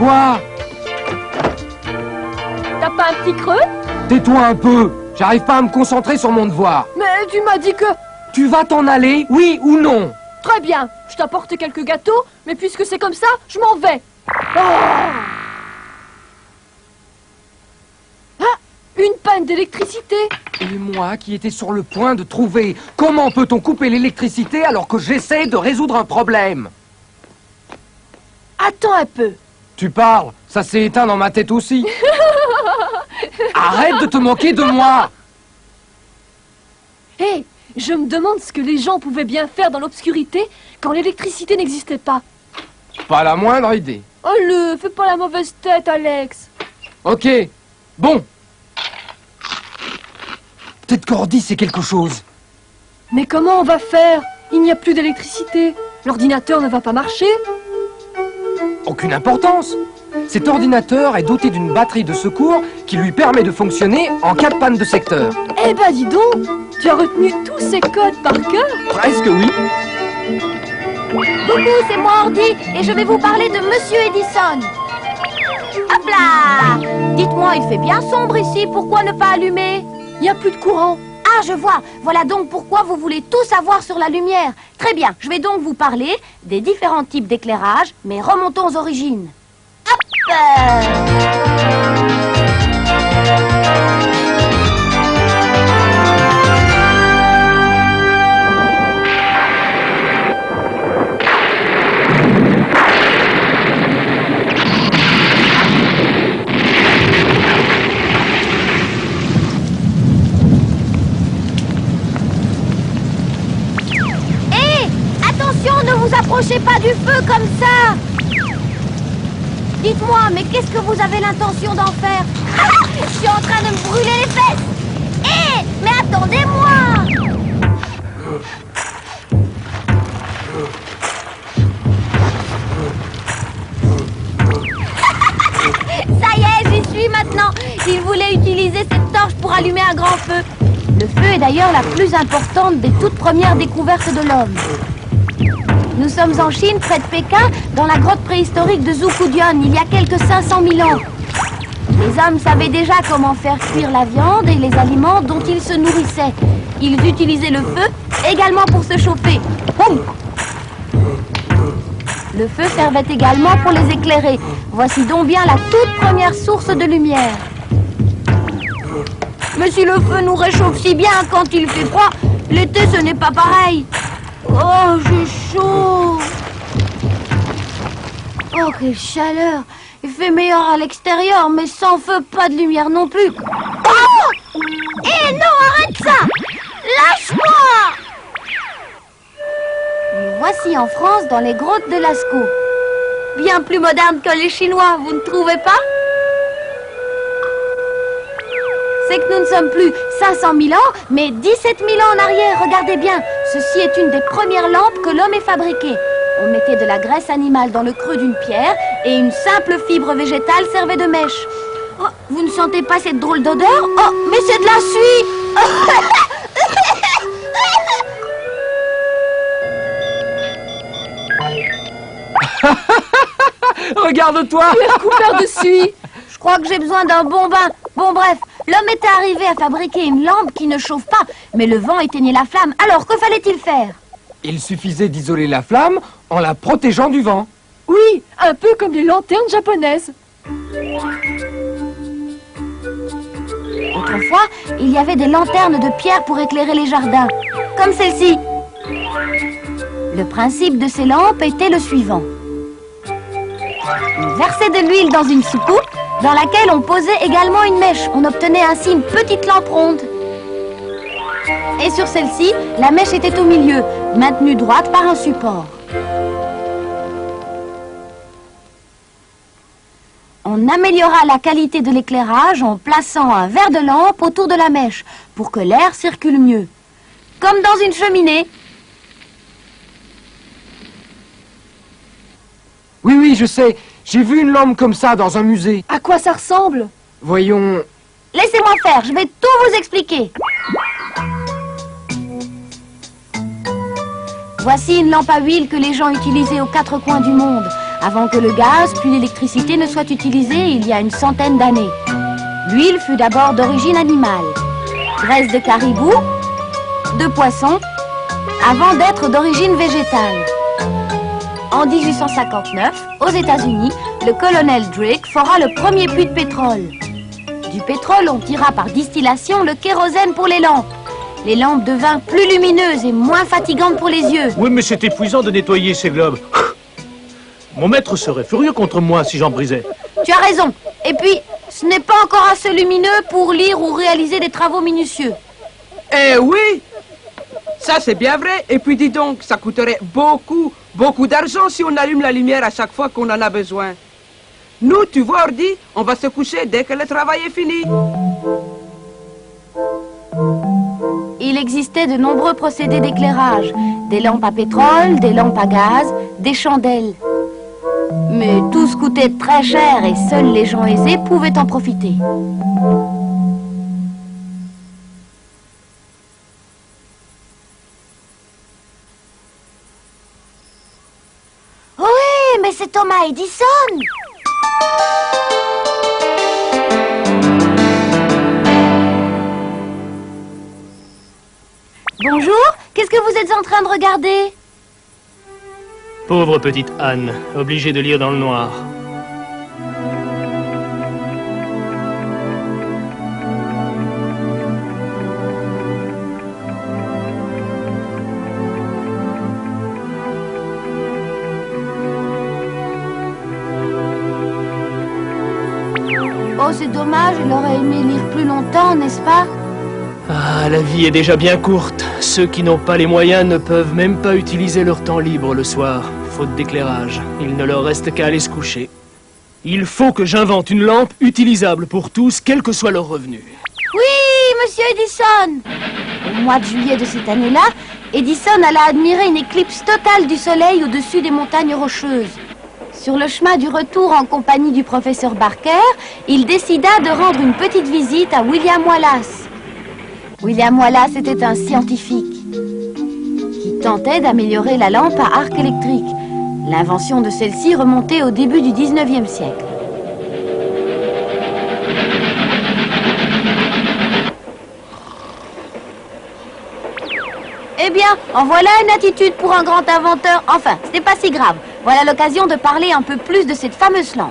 Quoi? T'as pas un petit creux? Tais-toi un peu. J'arrive pas à me concentrer sur mon devoir. Mais tu m'as dit que... Tu vas t'en aller, oui ou non? Très bien, je t'apporte quelques gâteaux, mais puisque c'est comme ça, je m'en vais. Oh ah, une panne d'électricité. Et moi qui étais sur le point de trouver comment peut-on couper l'électricité alors que j'essaie de résoudre un problème. Attends un peu. Tu parles, ça s'est éteint dans ma tête aussi. Arrête de te moquer de moi. Hé, je me demande ce que les gens pouvaient bien faire dans l'obscurité quand l'électricité n'existait pas. Pas la moindre idée. Oh fais pas la mauvaise tête, Alex. Ok, bon. Peut-être qu'Ordi c'est quelque chose. Mais comment on va faire? Il n'y a plus d'électricité. L'ordinateur ne va pas marcher. Aucune importance. Cet ordinateur est doté d'une batterie de secours qui lui permet de fonctionner en cas de panne de secteur. Eh ben dis donc, tu as retenu tous ces codes par cœur? Presque oui. Coucou, c'est moi Ordi et je vais vous parler de Monsieur Edison. Hop là! Dites-moi, il fait bien sombre ici, pourquoi ne pas allumer? Il n'y a plus de courant. Ah, je vois. Voilà donc pourquoi vous voulez tout savoir sur la lumière. Très bien, je vais donc vous parler des différents types d'éclairage, mais remontons aux origines. Hop! Ne vous approchez pas du feu comme ça. Dites-moi, mais qu'est-ce que vous avez l'intention d'en faire? Je suis en train de me brûler les fesses. Hé, mais attendez-moi. Ça y est, j'y suis maintenant. Il voulait utiliser cette torche pour allumer un grand feu. Le feu est d'ailleurs la plus importante des toutes premières découvertes de l'homme. Nous sommes en Chine, près de Pékin, dans la grotte préhistorique de Zhoukoudian, il y a quelques 500 000 ans. Les hommes savaient déjà comment faire cuire la viande et les aliments dont ils se nourrissaient. Ils utilisaient le feu également pour se chauffer. Boum! Le feu servait également pour les éclairer. Voici donc bien la toute première source de lumière. Mais si le feu nous réchauffe si bien quand il fait froid, l'été ce n'est pas pareil. Oh, j'ai chaud. Oh, quelle chaleur. Il fait meilleur à l'extérieur, mais sans feu, pas de lumière non plus. Oh! Eh non, arrête ça! Lâche-moi! Nous voici en France, dans les grottes de Lascaux. Bien plus moderne que les Chinois, vous ne trouvez pas? C'est que nous ne sommes plus 500 000 ans, mais 17 000 ans en arrière. Regardez bien, ceci est une des premières lampes que l'homme ait fabriquées. On mettait de la graisse animale dans le creux d'une pierre et une simple fibre végétale servait de mèche. Oh, vous ne sentez pas cette drôle d'odeur? Oh, mais c'est de la suie! Regarde-toi! Tu es couvert de suie. Je crois que j'ai besoin d'un bon bain. Bon, bref, l'homme était arrivé à fabriquer une lampe qui ne chauffe pas, mais le vent éteignait la flamme. Alors, que fallait-il faire? Il suffisait d'isoler la flamme en la protégeant du vent. Oui, un peu comme les lanternes japonaises. Autrefois, il y avait des lanternes de pierre pour éclairer les jardins, comme celle-ci. Le principe de ces lampes était le suivant. On versait de l'huile dans une soucoupe, dans laquelle on posait également une mèche. On obtenait ainsi une petite lampe ronde. Et sur celle-ci, la mèche était au milieu, maintenue droite par un support. On améliora la qualité de l'éclairage en plaçant un verre de lampe autour de la mèche pour que l'air circule mieux. Comme dans une cheminée. Oui, oui, je sais. J'ai vu une lampe comme ça dans un musée. À quoi ça ressemble? Voyons... Laissez-moi faire, je vais tout vous expliquer. Voici une lampe à huile que les gens utilisaient aux quatre coins du monde. avant que le gaz puis l'électricité ne soient utilisés il y a une centaine d'années. L'huile fut d'abord d'origine animale. Graisse de caribou, de poisson, avant d'être d'origine végétale. En 1859, aux États-Unis, le colonel Drake fera le premier puits de pétrole. Du pétrole, on tira par distillation le kérosène pour les lampes. Les lampes devinrent plus lumineuses et moins fatigantes pour les yeux. Oui, mais c'est épuisant de nettoyer ces globes. Mon maître serait furieux contre moi si j'en brisais. Tu as raison. Et puis, ce n'est pas encore assez lumineux pour lire ou réaliser des travaux minutieux. Eh oui! Ça, c'est bien vrai. Et puis, dis donc, ça coûterait beaucoup d'argent si on allume la lumière à chaque fois qu'on en a besoin. Nous, tu vois, Ordi, on va se coucher dès que le travail est fini. Il existait de nombreux procédés d'éclairage. Des lampes à pétrole, des lampes à gaz, des chandelles. Mais tous coûtaient très cher et seuls les gens aisés pouvaient en profiter. Oui, mais c'est Thomas Edison! Bonjour, qu'est-ce que vous êtes en train de regarder? Pauvre petite Anne, obligée de lire dans le noir. Oh, c'est dommage, elle aurait aimé lire plus longtemps, n'est-ce pas? Ah, la vie est déjà bien courte. Ceux qui n'ont pas les moyens ne peuvent même pas utiliser leur temps libre le soir, faute d'éclairage. Il ne leur reste qu'à aller se coucher. Il faut que j'invente une lampe utilisable pour tous, quel que soit leur revenu. Oui, monsieur Edison! Au mois de juillet de cette année-là, Edison alla admirer une éclipse totale du soleil au-dessus des montagnes rocheuses. Sur le chemin du retour en compagnie du professeur Barker, il décida de rendre une petite visite à William Wallace. William Wallace était un scientifique qui tentait d'améliorer la lampe à arc électrique. L'invention de celle-ci remontait au début du 19e siècle. Eh bien, en voilà une attitude pour un grand inventeur. Enfin, ce n'est pas si grave. Voilà l'occasion de parler un peu plus de cette fameuse lampe.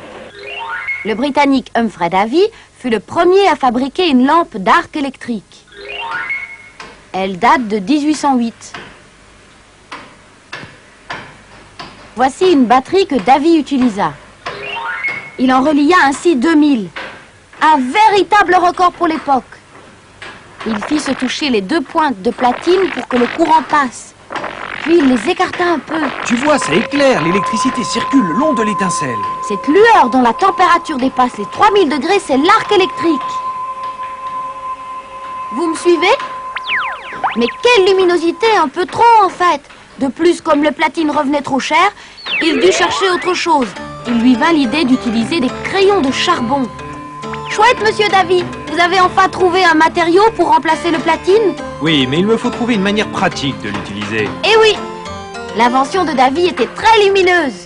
Le Britannique Humphrey Davy fut le premier à fabriquer une lampe d'arc électrique. Elle date de 1808. Voici une batterie que Davy utilisa. Il en relia ainsi 2000. Un véritable record pour l'époque. Il fit se toucher les deux pointes de platine pour que le courant passe. Puis il les écarta un peu. Tu vois, ça éclaire, l'électricité circule le long de l'étincelle. Cette lueur dont la température dépasse les 3000 degrés, c'est l'arc électrique. Vous me suivez? Mais quelle luminosité, un peu trop en fait. De plus, comme le platine revenait trop cher, il dut chercher autre chose. Il lui vint l'idée d'utiliser des crayons de charbon. Chouette, monsieur Davy, vous avez enfin trouvé un matériau pour remplacer le platine? Oui, mais il me faut trouver une manière pratique de l'utiliser. Eh oui, l'invention de Davy était très lumineuse.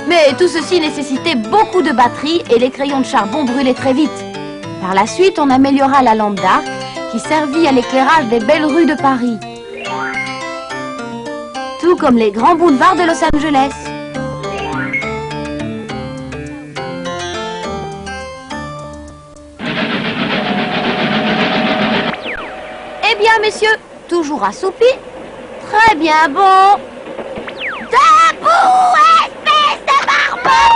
Mais tout ceci nécessitait beaucoup de batteries et les crayons de charbon brûlaient très vite. Par la suite, on améliora la lampe d'arc qui servit à l'éclairage des belles rues de Paris. Tout comme les grands boulevards de Los Angeles. Eh bien, messieurs, toujours assoupi. Très bien, bon. Debout, espèce de marmot!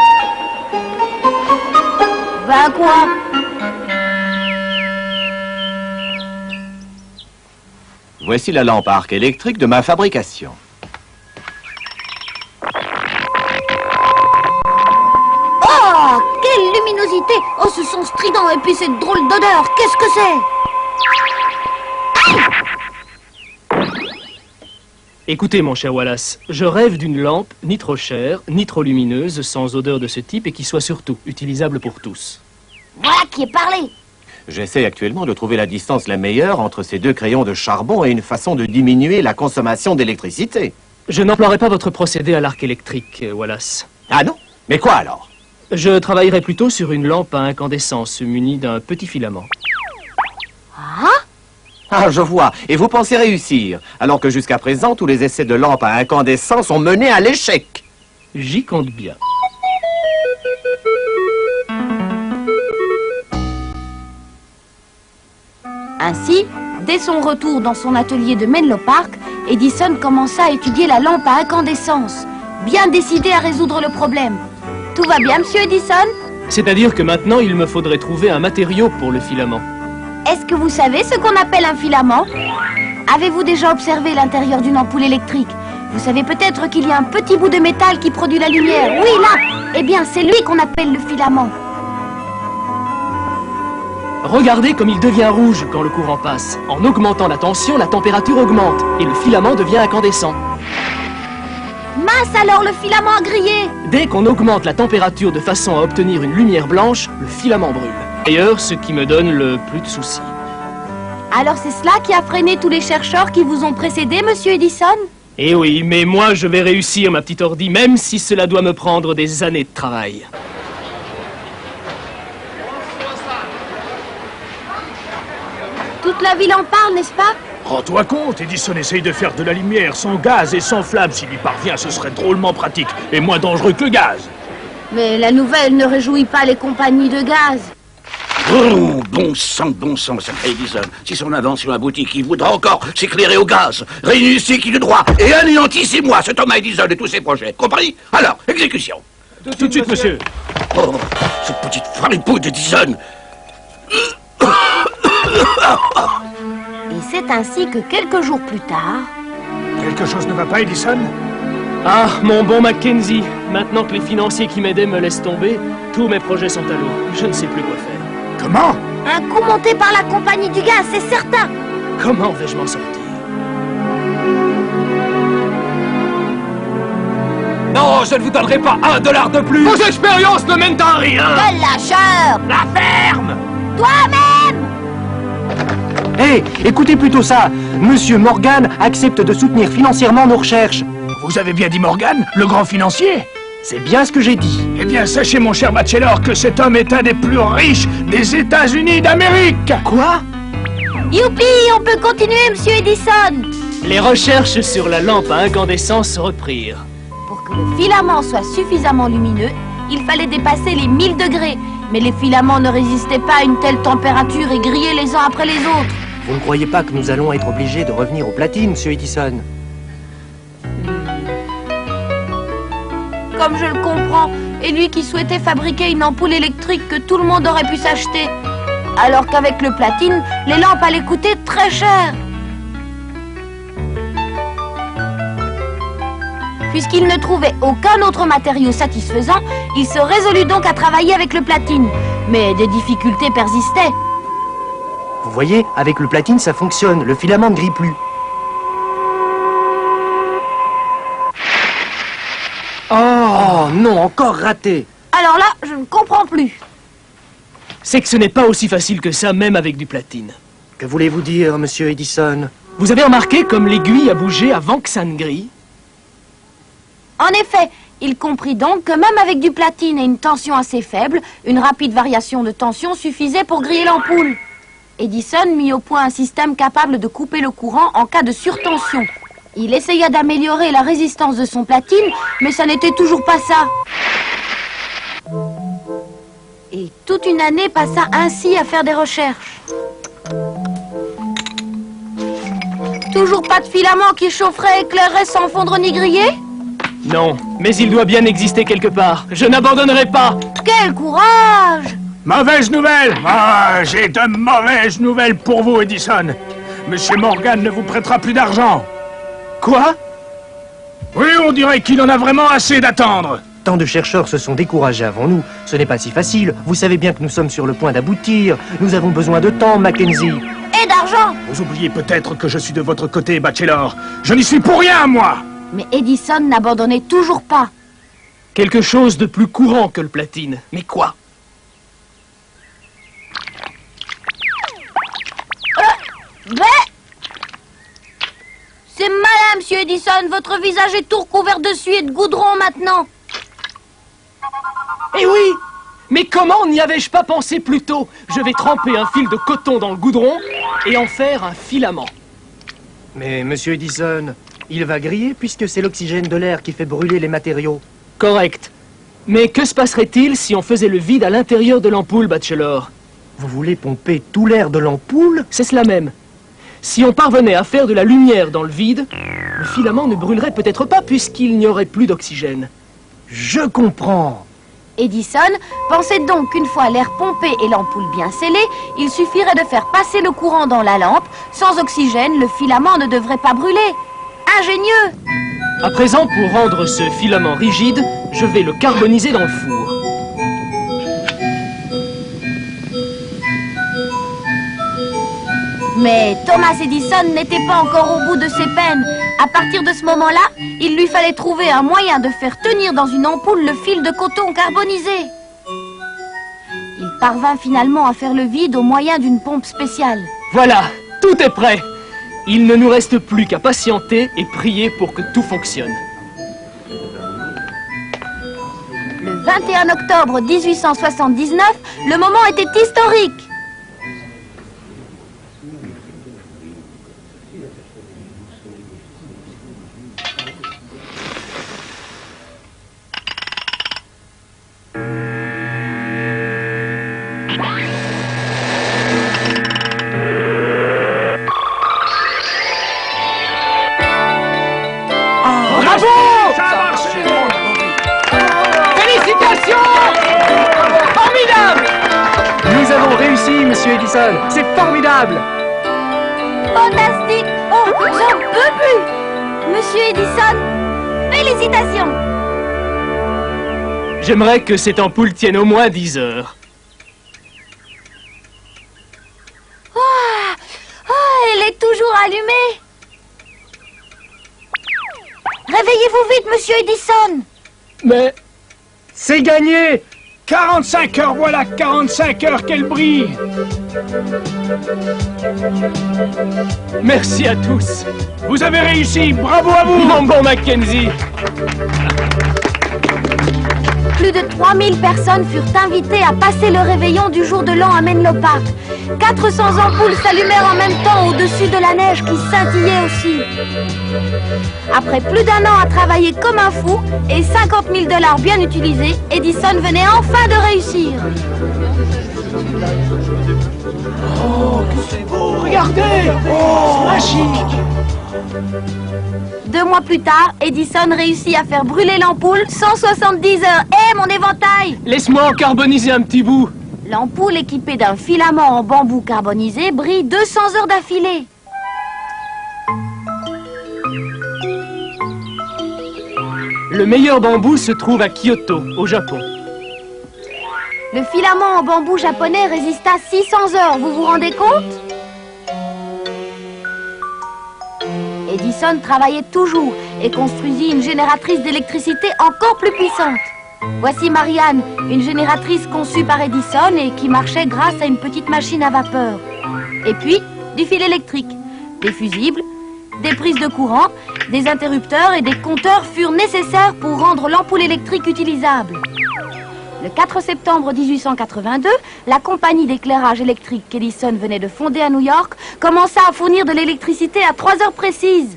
Ben quoi? Voici la lampe à arc électrique de ma fabrication. Oh, quelle luminosité! Oh, ce son strident et puis cette drôle d'odeur, qu'est-ce que c'est? Écoutez, mon cher Wallace, je rêve d'une lampe ni trop chère, ni trop lumineuse, sans odeur de ce type et qui soit surtout utilisable pour tous. Voilà qui est parlé. J'essaie actuellement de trouver la distance la meilleure entre ces deux crayons de charbon et une façon de diminuer la consommation d'électricité. Je n'emploierai pas votre procédé à l'arc électrique, Wallace. Ah non? Mais quoi alors? Je travaillerai plutôt sur une lampe à incandescence munie d'un petit filament. Ah, je vois. Et vous pensez réussir, alors que jusqu'à présent, tous les essais de lampes à incandescence ont mené à l'échec. J'y compte bien. Ainsi, dès son retour dans son atelier de Menlo Park, Edison commença à étudier la lampe à incandescence, bien décidé à résoudre le problème. Tout va bien, monsieur Edison? C'est-à-dire que maintenant, il me faudrait trouver un matériau pour le filament. Est-ce que vous savez ce qu'on appelle un filament? Avez-vous déjà observé l'intérieur d'une ampoule électrique? Vous savez peut-être qu'il y a un petit bout de métal qui produit la lumière. Oui, là! Eh bien, c'est lui qu'on appelle le filament. Regardez comme il devient rouge quand le courant passe. En augmentant la tension, la température augmente et le filament devient incandescent. Mince alors, le filament a grillé! Dès qu'on augmente la température de façon à obtenir une lumière blanche, le filament brûle. D'ailleurs, ce qui me donne le plus de soucis. Alors c'est cela qui a freiné tous les chercheurs qui vous ont précédé, monsieur Edison? Eh oui, mais moi je vais réussir, ma petite ordi, même si cela doit me prendre des années de travail. Toute la ville en parle, n'est-ce pas? Rends-toi compte, Edison essaye de faire de la lumière sans gaz et sans flamme. S'il y parvient, ce serait drôlement pratique et moins dangereux que le gaz. Mais la nouvelle ne réjouit pas les compagnies de gaz. Oh, bon sang, sacré Edison. Si son invention aboutit, qui voudra encore s'éclairer au gaz, réunir ses qui de droit et anéantissez moi ce Thomas Edison et tous ses projets. Compris? Alors, exécution. Tout de suite, monsieur. Oh, cette petite fripouille d'Edison. Et c'est ainsi que quelques jours plus tard... Quelque chose ne va pas, Edison? Ah, mon bon Mackenzie, maintenant que les financiers qui m'aidaient me laissent tomber, tous mes projets sont à l'eau. Je ne sais plus quoi faire. Comment? Un coup monté par la compagnie du gaz, c'est certain! Comment vais-je m'en sortir? Non, je ne vous donnerai pas $1 de plus. Vos expériences ne mènent à rien! Quel lâcheur! La ferme! Toi-même! Hé, écoutez plutôt ça. Monsieur Morgan accepte de soutenir financièrement nos recherches. Vous avez bien dit Morgan, le grand financier? C'est bien ce que j'ai dit. Eh bien, sachez, mon cher Bachelor, que cet homme est un des plus riches des États-Unis d'Amérique. Quoi? Youpi, on peut continuer, monsieur Edison! Les recherches sur la lampe à incandescence reprirent. Pour que le filament soit suffisamment lumineux, il fallait dépasser les 1000 degrés. Mais les filaments ne résistaient pas à une telle température et grillaient les uns après les autres. Vous ne croyez pas que nous allons être obligés de revenir au platine, monsieur Edison? Comme je le comprends, et lui qui souhaitait fabriquer une ampoule électrique que tout le monde aurait pu s'acheter. Alors qu'avec le platine, les lampes allaient coûter très cher. Puisqu'il ne trouvait aucun autre matériau satisfaisant, il se résolut donc à travailler avec le platine. Mais des difficultés persistaient. Vous voyez, avec le platine, ça fonctionne. Le filament ne grille plus. Oh non, encore raté. Alors là, je ne comprends plus. C'est que ce n'est pas aussi facile que ça, même avec du platine. Que voulez-vous dire, monsieur Edison? Vous avez remarqué comme l'aiguille a bougé avant que ça ne grille? En effet, il comprit donc que même avec du platine et une tension assez faible, une rapide variation de tension suffisait pour griller l'ampoule. Edison mit au point un système capable de couper le courant en cas de surtension. Il essaya d'améliorer la résistance de son platine, mais ça n'était toujours pas ça. Et toute une année passa ainsi à faire des recherches. Toujours pas de filament qui chaufferait, éclairerait sans fondre ni griller? Non, mais il doit bien exister quelque part. Je n'abandonnerai pas. Quel courage! Mauvaise nouvelle! Ah, j'ai de mauvaises nouvelles pour vous, Edison. Monsieur Morgan ne vous prêtera plus d'argent. Quoi? Oui, on dirait qu'il en a vraiment assez d'attendre. Tant de chercheurs se sont découragés avant nous. Ce n'est pas si facile. Vous savez bien que nous sommes sur le point d'aboutir. Nous avons besoin de temps, Mackenzie. Et d'argent! Vous oubliez peut-être que je suis de votre côté, Bachelor. Je n'y suis pour rien, moi! Mais Edison n'abandonnait toujours pas. Quelque chose de plus courant que le platine. Mais quoi? C'est malin, monsieur Edison. Votre visage est tout recouvert de suie et de goudron maintenant. Eh oui! Mais comment n'y avais-je pas pensé plus tôt? Je vais tremper un fil de coton dans le goudron et en faire un filament. Mais, monsieur Edison, il va griller puisque c'est l'oxygène de l'air qui fait brûler les matériaux. Correct. Mais que se passerait-il si on faisait le vide à l'intérieur de l'ampoule, Bachelor? Vous voulez pomper tout l'air de l'ampoule? C'est cela même. Si on parvenait à faire de la lumière dans le vide, le filament ne brûlerait peut-être pas puisqu'il n'y aurait plus d'oxygène. Je comprends. Edison pensait donc qu'une fois l'air pompé et l'ampoule bien scellée, il suffirait de faire passer le courant dans la lampe. Sans oxygène, le filament ne devrait pas brûler. Ingénieux! À présent, pour rendre ce filament rigide, je vais le carboniser dans le four. Mais Thomas Edison n'était pas encore au bout de ses peines. À partir de ce moment-là, il lui fallait trouver un moyen de faire tenir dans une ampoule le fil de coton carbonisé. Il parvint finalement à faire le vide au moyen d'une pompe spéciale. Voilà, tout est prêt. Il ne nous reste plus qu'à patienter et prier pour que tout fonctionne. Le 21 octobre 1879, le moment était historique. Edison, c'est formidable! Fantastique! Oh, j'en peux plus! Monsieur Edison, félicitations! J'aimerais que cette ampoule tienne au moins 10 heures. Elle est toujours allumée! Réveillez-vous vite, monsieur Edison! Mais... c'est gagné! 45 heures, voilà 45 heures qu'elle brille. Merci à tous. Vous avez réussi, bravo à vous. Mon bon Mackenzie. Plus de 3000 personnes furent invitées à passer le réveillon du jour de l'an à Menlo Park. 400 ampoules s'allumèrent en même temps au-dessus de la neige qui scintillait aussi. Après plus d'1 an à travailler comme un fou et 50 000 $ bien utilisés, Edison venait enfin de réussir. Oh, que c'est beau! Regardez! Oh, magique! 2 mois plus tard, Edison réussit à faire brûler l'ampoule 170 heures. Hé, mon éventail! Laisse-moi en carboniser un petit bout. L'ampoule équipée d'un filament en bambou carbonisé brille 200 heures d'affilée. Le meilleur bambou se trouve à Kyoto, au Japon. Le filament en bambou japonais résista 600 heures, vous vous rendez compte? Edison travaillait toujours et construisit une génératrice d'électricité encore plus puissante. Voici Marianne, une génératrice conçue par Edison et qui marchait grâce à une petite machine à vapeur. Et puis, du fil électrique, des fusibles, des prises de courant, des interrupteurs et des compteurs furent nécessaires pour rendre l'ampoule électrique utilisable. Le 4 septembre 1882, la compagnie d'éclairage électrique qu'Edison venait de fonder à New York commença à fournir de l'électricité à 3 heures précises.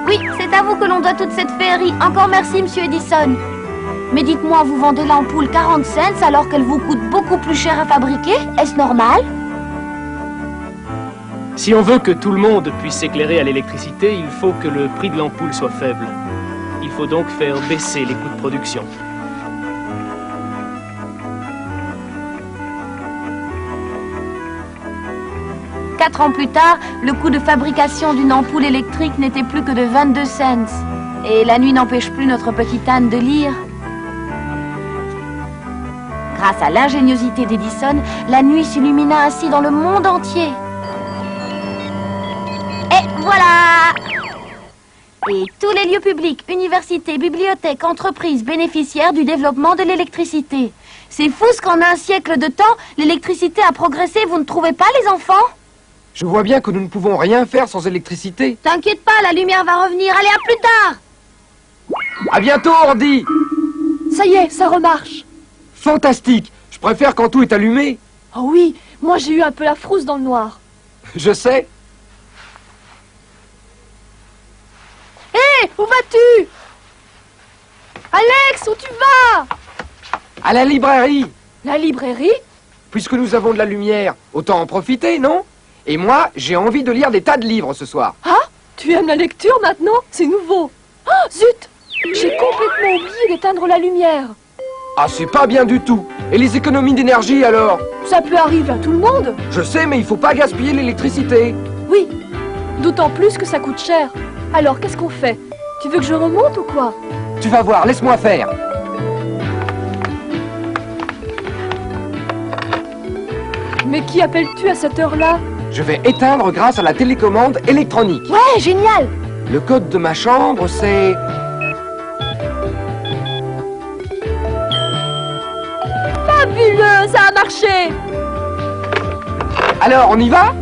Oui, c'est à vous que l'on doit toute cette féerie. Encore merci, monsieur Edison. Mais dites-moi, vous vendez l'ampoule 40 cents alors qu'elle vous coûte beaucoup plus cher à fabriquer? Est-ce normal? Si on veut que tout le monde puisse s'éclairer à l'électricité, il faut que le prix de l'ampoule soit faible. Il faut donc faire baisser les coûts de production. Quatre ans plus tard, le coût de fabrication d'une ampoule électrique n'était plus que de 22 cents. Et la nuit n'empêche plus notre petite Anne de lire. Grâce à l'ingéniosité d'Edison, la nuit s'illumina ainsi dans le monde entier. Et voilà! Et tous les lieux publics, universités, bibliothèques, entreprises bénéficiaires du développement de l'électricité. C'est fou ce qu'en un siècle de temps, l'électricité a progressé, vous ne trouvez pas les enfants? Je vois bien que nous ne pouvons rien faire sans électricité. T'inquiète pas, la lumière va revenir. Allez, à plus tard! À bientôt, Ordi! Ça y est, ça remarche. Fantastique! Je préfère quand tout est allumé. Oh oui, moi j'ai eu un peu la frousse dans le noir. Je sais. Hé, où vas-tu? Alex, où tu vas? À la librairie. La librairie? Puisque nous avons de la lumière, autant en profiter, non? Et moi, j'ai envie de lire des tas de livres ce soir. Ah, tu aimes la lecture maintenant? C'est nouveau. Oh, zut! J'ai complètement oublié d'éteindre la lumière. Ah, c'est pas bien du tout. Et les économies d'énergie alors? Ça peut arriver à tout le monde. Je sais, mais il faut pas gaspiller l'électricité. Oui, d'autant plus que ça coûte cher. Alors, qu'est-ce qu'on fait? Tu veux que je remonte ou quoi? Tu vas voir, laisse-moi faire. Mais qui appelles-tu à cette heure-là? Je vais éteindre grâce à la télécommande électronique. Ouais, génial! Le code de ma chambre, c'est... Fabuleux, ça a marché! Alors, on y va?